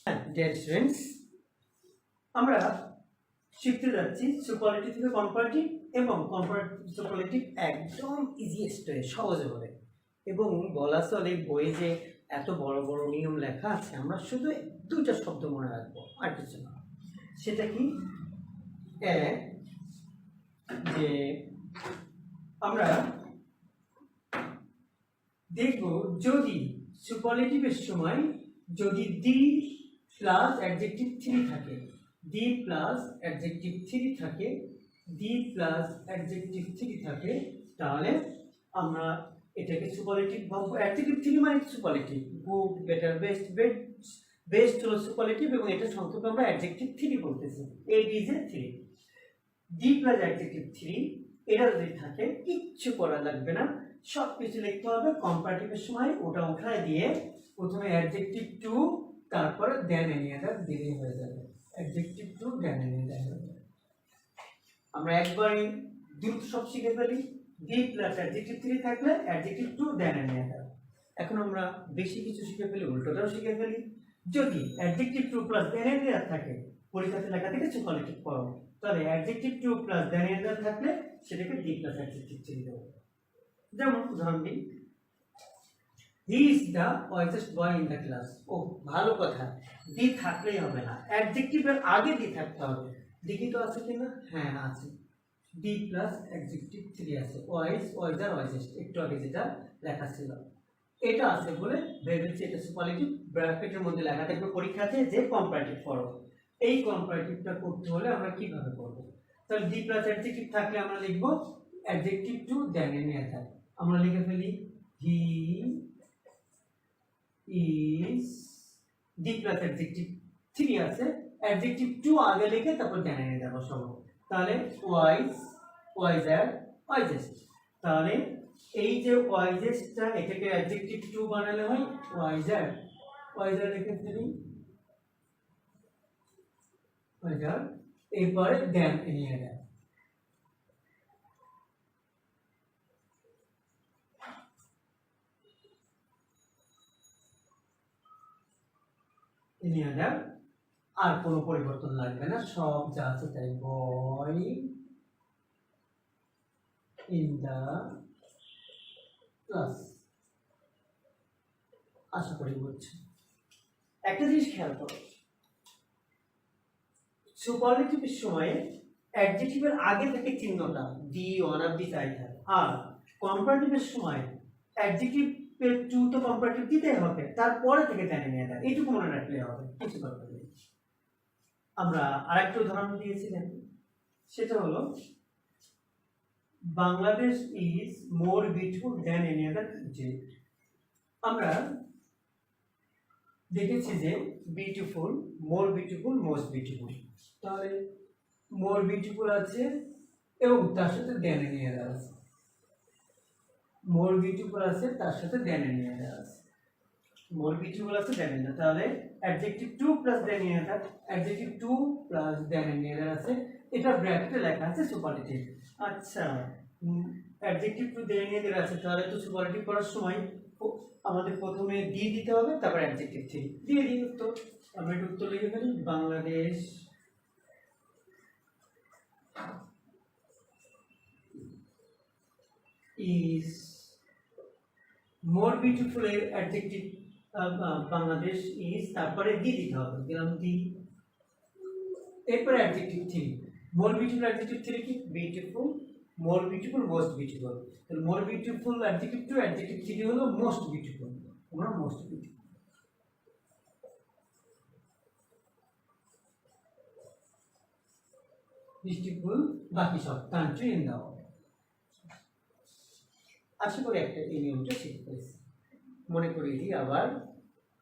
Dear students, আমরা শিখতে যাচ্ছি সুপারলেটিভ থেকে কম্পারেটিভ এবং কম্পারেটিভ সুপারলেটিভ একদম ইজিয়েস্ট ওয়ে, সহজভাবে। এবং বলা চলে বইয়ে যে এত বড় বড় নিয়ম লেখা আছে, আমরা শুধু দুইটা শব্দ মনে রাখবো, আর কিছু না। সেটা কি? এক, যে আমরা দেখব যদি সুপারলেটিভের সময় যদি দি প্লাস অ্যাডজেক্টিভ 3 থাকে, দি প্লাস অ্যাডজেক্টিভ 3 থাকে, দি প্লাস অ্যাডজেক্টিভ 3 থাকে, তাহলে আমরা এটাকে সুপারলেটিভ ভাববো। অ্যাডজেক্টিভ 3 মানে superlative, good, better, best. Best হলো সুপারলেটিভ এবং এটা সংক্ষেপে আমরা অ্যাডজেক্টিভ 3 বলতেছি। It is a 3। The plus adjective 3 এটা যদি থাকে কিচ্ছু করা লাগবে না, সব কিছু লিখতে হবে। কম্পারেটিভের সময় ওটা উঠায় দিয়ে প্রথমে অ্যাডজেক্টিভ 2, তারপরে দেন এনি আদার দিলেই হয়ে যাবে। অ্যাডজেক্টিভ 2 দেন এনি আদার। আমরা একবারে দ্রুত সব শিখে ফেলি। দি প্লাস অ্যাডজেক্টিভ 3 থাকলে অ্যাডজেক্টিভ 2 দেন এনি আদার। এখন আমরা বেশি কিছু শিখে ফেলি, উল্টোটাও শিখে ফেলি। যদি অ্যাডজেক্টিভ 2 প্লাস দেন এনি আদার থাকে, পরীক্ষাতে লেখা থেকে সুপারলেটিভ পড়ো, তাহলে অ্যাডজেক্টিভ 2 প্লাস দেন এনি আদার থাকলে সেটাকে দি প্লাস অ্যাডজেক্টিভ 3 দেবো। যেমন উদাহরণ দিই, he is the wisest boy in the class. ও ভালো কথা, দি থাকলেই হবে না, অ্যাডজেক্টিভের আগে দি থাকতে হবে। দেখি তো আছে কিনা? হ্যাঁ আছে, দি প্লাস অ্যাডজেক্টিভ 3 আছে। ওয়াইজ, ওয়াইজার, ওয়াইজেস্ট, একটু আগে যেটা লেখা ছিল এটা আছে বলে ভেবেছি এটা সুপারলেটিভ। ব্র্যাকেটের মধ্যে লেখা থাকবে পরীক্ষাতে যে কম্পারেটিভ করো। এই কম্পারেটিভটা করতে হলে আমরা কিভাবে করব? তাহলে দি প্লাস অ্যাডজেক্টিভ থাকলে আমরা লিখব অ্যাডজেক্টিভ 2 দেন এনি আদার। আমরা লিখে ফেলি he is, the plus adjective 3 আছে, অ্যাডজেক্টিভ 2 আগে লিখে তারপর দেন এনি আদার বসাবো। তাহলে ওয়াইজ, ওয়াইজার, ওয়াইজেস্ট। তাহলে এই যে ওয়াইজেস্টটা এটাকে অ্যাডজেক্টিভ 2 বানালে হয় ওয়াইজার। ওয়াইজার লিখে ফেলি ওয়াইজার, এরপরে দেন এনি আদার। এনি আদার, আর কোনো পরিবর্তন লাগবে না, সব যা আছে তাই। Boy in the class. আশা করি বুঝছো। একটা জিনিস খেয়াল করো, সুপারলেটিভের সময়ে অ্যাডজেক্টিভের আগে থেকে চিহ্নটা দি, ওয়ান অফ দি তাই থাকে। আর কম্পারেটিভের সময় অ্যাডজেক্টিভ 2 তো কম্পারেটিভ দিতে হবে, তারপরে থেকে দেন এনি আদার। এইটুকু মনে রাখলে হবে, কিছু দরকার নেই। আমরা আরেকটা উদাহরণ দিয়েছিলেন, সেটা হলো Bangladesh is more beautiful then any other country. আমরা দেখেছি যে beautiful, more beautiful, most beautiful. তাহলে মোর বিউটিফুল আছে এবং তার সাথে দেন এনি আদার আছে। মোর বিউটিফুল আছে, তার সাথে দেন এনি আদার আছে। মোর বিউটিফুল আছে, দেন এনি আদার। তাহলে adjective 2 plus then any other, adjective 2 plus then any other আছে। এটা ব্র্যাকেটে লেখা আছে সুপারলেটিভ। আচ্ছা, অ্যাডজেক্টিভ 2 দেন এনি আদার আছে, তাহলে তো সুপারলেটিভ করার সময় আমাদের প্রথমে দি দিতে হবে, তারপর অ্যাডজেক্টিভ 3 দিয়ে দিই উত্তর। আমরা একটু উত্তর লিখে ফেলি, বাংলাদেশ ইজ মোর বিউটিফুল এর অ্যাডজেক্টিভ বাংলাদেশ ইজ, তারপরে দি দিতে হবে, দিলাম দি, এরপরে অ্যাডজেক্টিভ 3। মোর বিউটিফুল অ্যাডজেক্টিভ 3 কি? Beautiful, more beautiful, most beautiful. তাহলে মোর বিউটিফুল অ্যাডজেক্টিভ 2, অ্যাডজেক্টিভ 3 হলো মোস্ট বিউটিফুল। আমরা মোস্ট বিউটিফুল, বিউটিফুল, বাকি সব কান্ট্রি ইন দা ওয়ার্ল্ড। আশা করি একটা এই নিয়মটা শিখতে পেরেছি। মনে করিয়ে দিই আবার,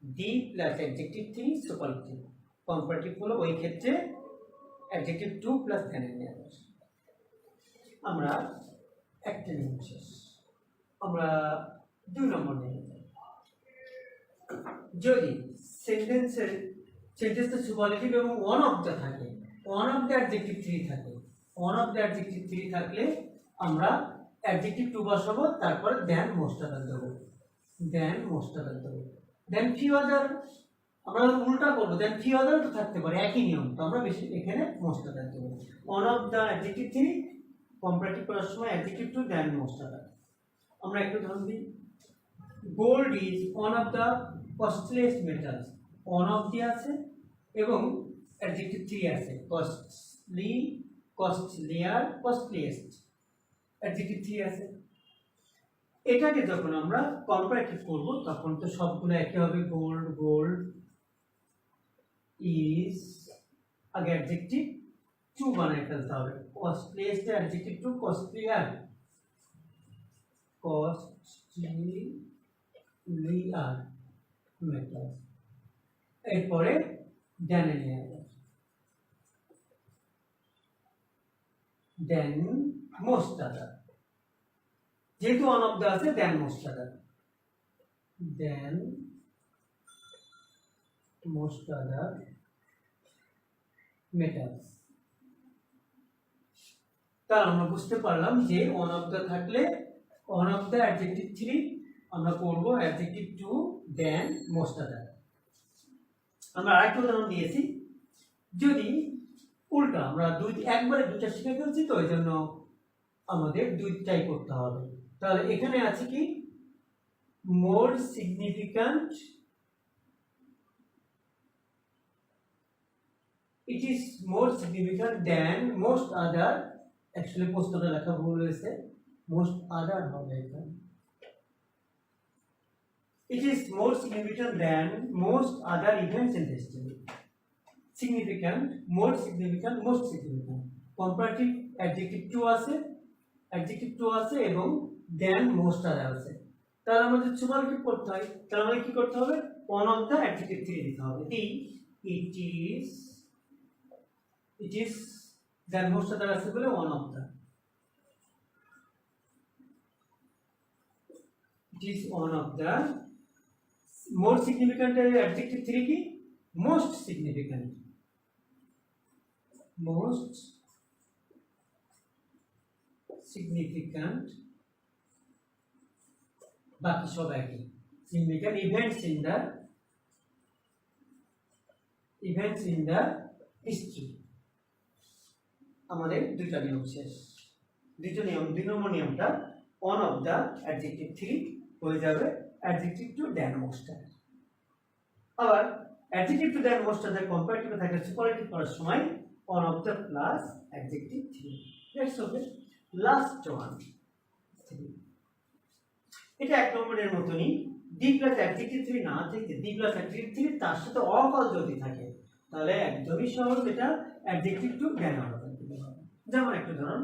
দি প্লাস অ্যাডজেক্টিভ 3 সুপারলেটিভ, কম্পারেটিভ হলো ওই ক্ষেত্রে অ্যাডজেক্টিভ 2 প্লাস দেন এনি আদার। আমরা একটা নিয়ম শেষ, আমরা 2 নম্বর নিয়ে যাই। যদি সেন্টেন্সটা সুপারলেটিভ এবং ওয়ান অফ দ্য থাকে, ওয়ান অফ দ্য অ্যাডজেক্টিভ 3 থাকে, ওয়ান অফ দ্য অ্যাডজেক্টিভ 3 থাকলে আমরা অ্যাডজেক্টিভ 2 বসাবো, তারপরে দেন মোস্ট আদার দেবো, দেন মোস্ট আদার দেবো। দেন ফিউ আদার আমরা উল্টা করবো, দেন ফিউ আদার তো থাকতে পারে, একই নিয়ম, তো আমরা বেশি এখানে মোস্ট আদার দেবো। One of the adjective three, comparative করার সময় অ্যাডজেক্টিভ টু দেন মোস্ট আদার। আমরা একটু ধরুন দিই, gold is one of the costliest metals, one of the আছে এবং অ্যাডজেক্টিভ থ্রি আছে, costly, costlier, costliest, adjective three আছে। এটাকে যখন আমরা কম্পারেটিভ করব তখন তো সবগুলো একই হবে, গোল্ড, গোল্ড ইজ, আগে অ্যাডজেক্টিভ টু বানাই ফেলতে হবে, কস্টলিয়েস্ট অ্যাডজেক্টিভ টু, কস্টলিয়ার, কস্টলিয়ার মেটাল, এরপরে দেন নিয়ে আসবে, দেন মোস্ট আদার, যেহেতু ওয়ান অফ দ্য আছে দেন মোস্ট আদার, দেন মোস্ট আদার মেটালস। তাহলে আমরা বুঝতে পারলাম যে ওয়ান অফ দ্য থাকলে one of the adjective three আমরা করব অ্যাডজেক্টিভ টু দেন মোস্ট আদার। আমরা আরেকটা উদাহরণ দিয়েছি, যদি উল্টা আমরা একবারে দুইটা শিখে ফেলছি তো এই জন্য আমাদের দুইটাই করতে হবে। তাহলে এখানে আছে কি, মোর significant, it is more significant than most other, actually most other লেখা ভুল হয়েছে, most other হবে এখানে, it is more significant than most other events in history, significant, more significant, most significant, comparative adjective টু আছে, adjective টু আছে এবং than most other আছে। তাহলে আমাদের সুপারলেটিভ করতে হয়, তাহলে আমাদের কি করতে হবে, one of the adjective three দিতে হবে, it is than most other আছে বলে one of the, it is one of the, more significant adjective three কি, most significant, most significant, বাকি সব একই, significant events in the history। আমাদের দুইটা নিয়ম শেষ, দুই নম্বর নিয়মটা one of the adjective three হয়ে যাবে অ্যাডজেক্টিভ টু দেন মোস্ট আদার। আবার অ্যাডজেক্টিভ টু দেন মোস্ট আদার কম্পারেটিভে থাকে সুপারলেটিভ করার সময় one of the plus adjective three. That's okay. Last one, এটা এক নম্বরের মতনই, ডি প্লাস অ্যাডজেক্টিভ থ্রি না থেকে ডি প্লাস অ্যাডজেক্টিভ থ্রি তার সাথে অকল যদি থাকে তাহলে একদমই সহজ, এটা অ্যাডজেক্টিভ টু দেন হবে। যেমন একটু ধরুন,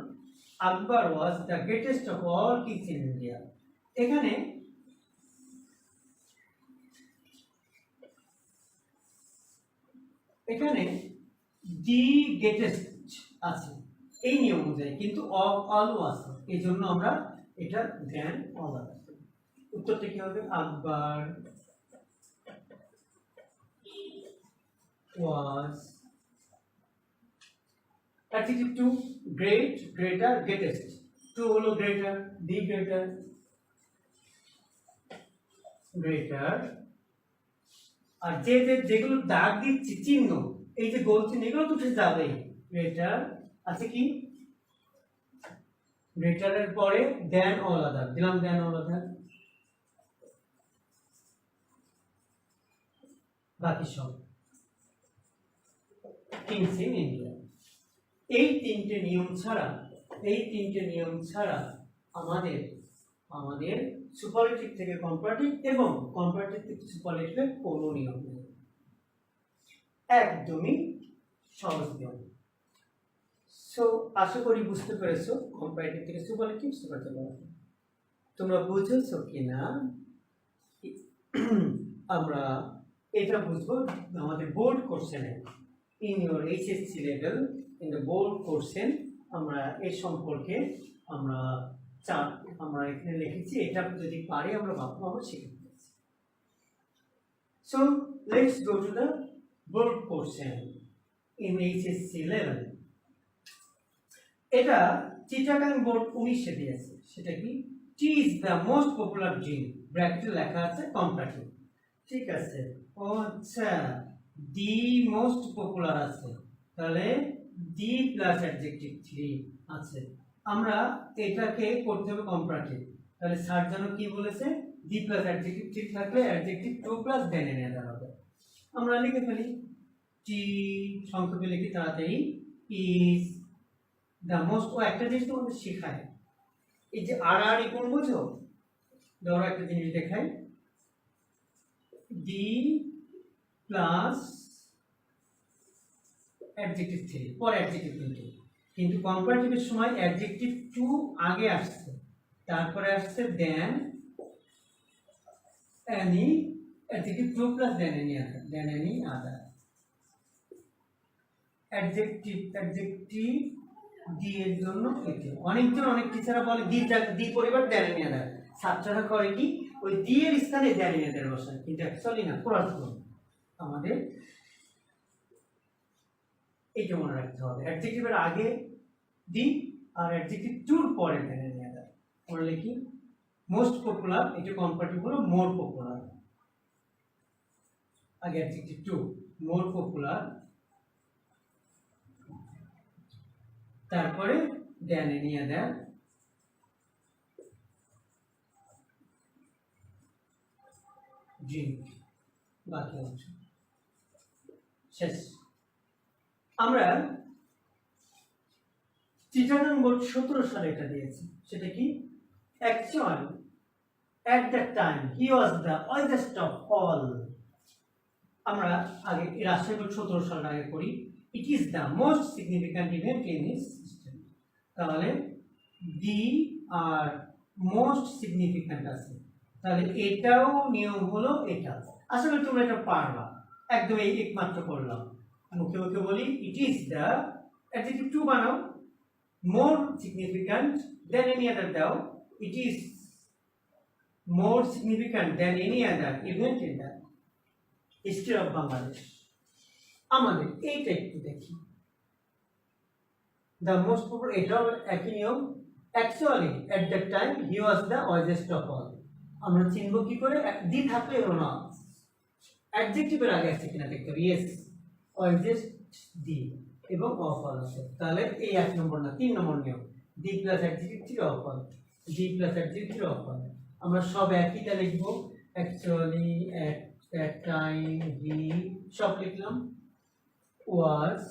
Akbar was the greatest of all kings in India, এখানে দি গ্রেটেস্ট আছে এই নিয়ম অনুযায়ী, কিন্তু অফ অলও আছে, এই জন্য আমরা এটা দেন অল আছে। উত্তরটা কি হবে, আকবর ওয়াজ, adjective to great, greater, greatest, to হলো greater, the greater, greater, আর যেগুলো দাগ দিচ্ছি চিহ্ন, এই যে গোল চিহ্ন এগুলো তো উঠে যাবে, greater আছে কি, greater এর পরে than all other দিলাম, than all other, বাকি সব কিংস ইন ইন্ডিয়া। এই তিনটে নিয়ম ছাড়া আমাদের সুপারলেটিভ থেকে কম্পারেটিভ এবং কম্পারেটিভ থেকে সুপারলেটিভের কোনো নিয়ম নেই, একদমই সহজ নিয়ম। সো আশা করি বুঝতে পেরেছো কম্পারেটিভ থেকে সুপারলেটিভ, সুপারলেটিভ তোমরা বুঝেছো কিনা আমরা এটা বুঝবো আমাদের বোর্ড কোশ্চেনে, in your HSC level, in the board question আমরা এই সম্পর্কে আমরা এখানে লিখেছি, এটা যদি পারি আমরা ভাববো আমরা শিখে ফেলেছি। So let's go to the board question in HSC level. এটা চিটাগাং বোর্ড 19 দিয়েছে, সেটা কি, tea is the most popular drink, ব্র্যাকেটে লেখা আছে কম্পারেটিভ, ঠিক আছে। ও আচ্ছা, দি মোস্ট পপুলার আছে, তাহলে দি প্লাস অ্যাডজেক্টিভ থ্রি আছে। আমরা এটাকে করতে হবে কম্পারেটিভ। তাহলে স্যার যেন কি বলেছে, দি প্লাস অ্যাডজেক্টিভ থ্রি থাকলে অ্যাডজেক্টিভ টু প্লাস দেন এনে দেওয়া হবে। আমরা লিখে ফেলি, টি সংক্ষেপে লিখি তাড়াতাড়ি, ইজ দ্য মোস্ট। ও একটা জিনিস তোমাদের শেখায়, এই যে আর আর কোন বুঝো, ধরো একটা জিনিস দেখাই, দি প্লাস অ্যাডজেক্টিভ থ্রি পরে অ্যাডজেক্টিভ কিন্তু কম্পারেটিভের সময় অ্যাডজেক্টিভ টু আগে আসছে, তারপরে আসছে then any, adjective two plus then any other. Adjective the এর জন্য এটি অনেকজন অনেক টিচাররা বলে দি পরিবার দেন এনি আদার, ছাত্ররা করে কি ওই দি এর স্থানে দেন এনি আদার বসায়, কিন্তু অ্যাকচুয়ালি না, পড়াশোনা আমাদের এইটা মনে রাখতে হবে, অ্যাডজেক্টিভের আগে দি আর অ্যাডজেক্টিভ টুর পরে দেন এনি আদার। আমরা লিখি মোস্ট পপুলার, এটা কম্পারেটিভ হলো মোর পপুলার, আগে অ্যাডজেক্টিভ টু মোর পপুলার, তারপরে দেন এনি আদার ড্রিঙ্ক, বাকি অংশ শেষ। আমরা চিটাগাং বোর্ড 17 সালে এটা দিয়েছি, সেটা কি actually at that time he was the oldest of all। আমরা আগে রাজশাহী বোর্ড 17 সাল আগে করি, it is the most significant event in his history। তাহলে দি আর মোস্ট সিগনিফিক্যান্ট আছে, তাহলে এটাও নিয়ম হলো এটা। আসলে তোমরা এটা পারবা, একদম এই একমাত্র করলাম, মুখে মুখে বলি ইট ইজ দ্য অ্যাডজেক্টিভ টু বানাও, more significant than any other দাও, it is more significant than any other event in the history of Bangladesh. আমাদের এইটা একটু দেখি, দ্য মোস্ট পপুলার, এটাও একই নিয়ম, actually at that time he was the wisest of all. আমরা চিনব কি করে, দি থাকলে হলো না, অ্যাডজেক্টিভের আগে আছে কিনা দেখতে হবে, ইয়েস ওয়াইজেস্ট দি এবং অফ অল আছে, তাহলে এই 1 নম্বর না 3 নম্বর নিয়ম, দি plus adjective three of all, the plus adjective three of all. আমরা সব একইটা লিখবো, actually at that time he, সব লিখলাম, ওয়াজ,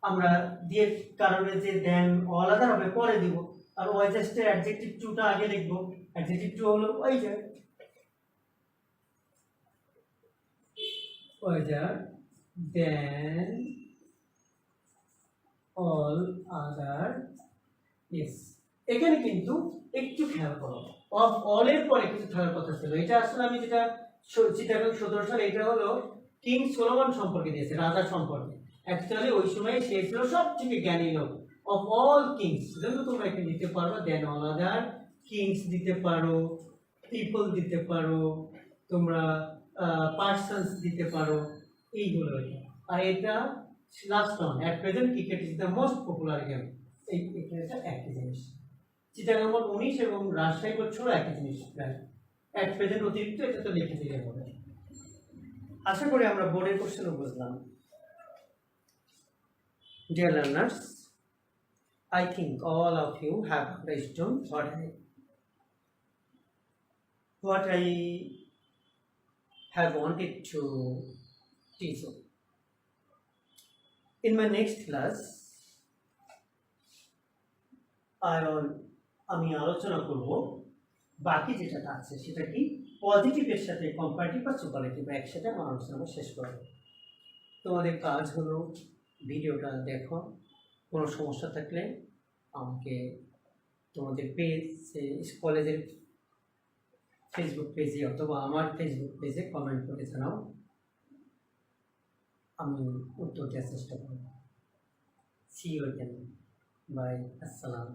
আমরা দিয়ে কারণে যে দেন অল আদার হবে পরে দিব, আর ওয়াইজেস্ট এর অ্যাডজেক্টিভ টুটা আগে লিখবো, অ্যাডজেক্টিভ টু হলো ওয়াইজার, ওয়াইজার দেন অল আদার। ইয়েস, এখানে কিন্তু একটু খেয়াল করো, অফ অল এর পরে কিছু থাকার কথা ছিল, এটা আসলে আমি যেটা চিটাগাং 17 সালে, এটা হলো কিং সোলোমন সম্পর্কে দিয়েছে, রাজা সম্পর্কে। অ্যাকচুয়ালি ওই সময় সে ছিল সবথেকে জ্ঞানী লোক, অফ অল কিংস। যেহেতু তোমরা এখানে দিতে পারো দেন অল আদার কিংস দিতে পারো, পিপল দিতে পারো, তোমরা পার্সনস দিতে পারো, এইগুলো এটা। আর এটা last one, at present cricket is the most popular game, এই এটা একই জিনিস। চিটাগাং বোর্ড 19 এবং রাজশাহী বোর্ড 16 একই জিনিস প্রায়, অ্যাট প্রেজেন্ট অতিরিক্ত এটা তো লিখে দিলে হবে। আশা করি আমরা বোর্ডের কোশ্চেনও বুঝলাম। Dear learners, I think all of you have understood what I have wanted to teach you. In my next class, আমি আলোচনা করব বাকি যেটা আছে সেটা কি, পজিটিভের সাথে কম্পারেটিভ বা সুপারলেটিভ একসাথে আমরা আলোচনা শেষ করব। তোমাদের কাজ হলো ভিডিওটা দেখো, কোনো সমস্যা থাকলে আমাকে তোমাদের পেজ, কলেজের ফেসবুক পেজে অথবা আমার ফেসবুক পেজে কমেন্ট করে জানাও, আমি উত্তর দেওয়ার চেষ্টা করব। সি ইউ অ্যাগেন, বাই, আসসালাম।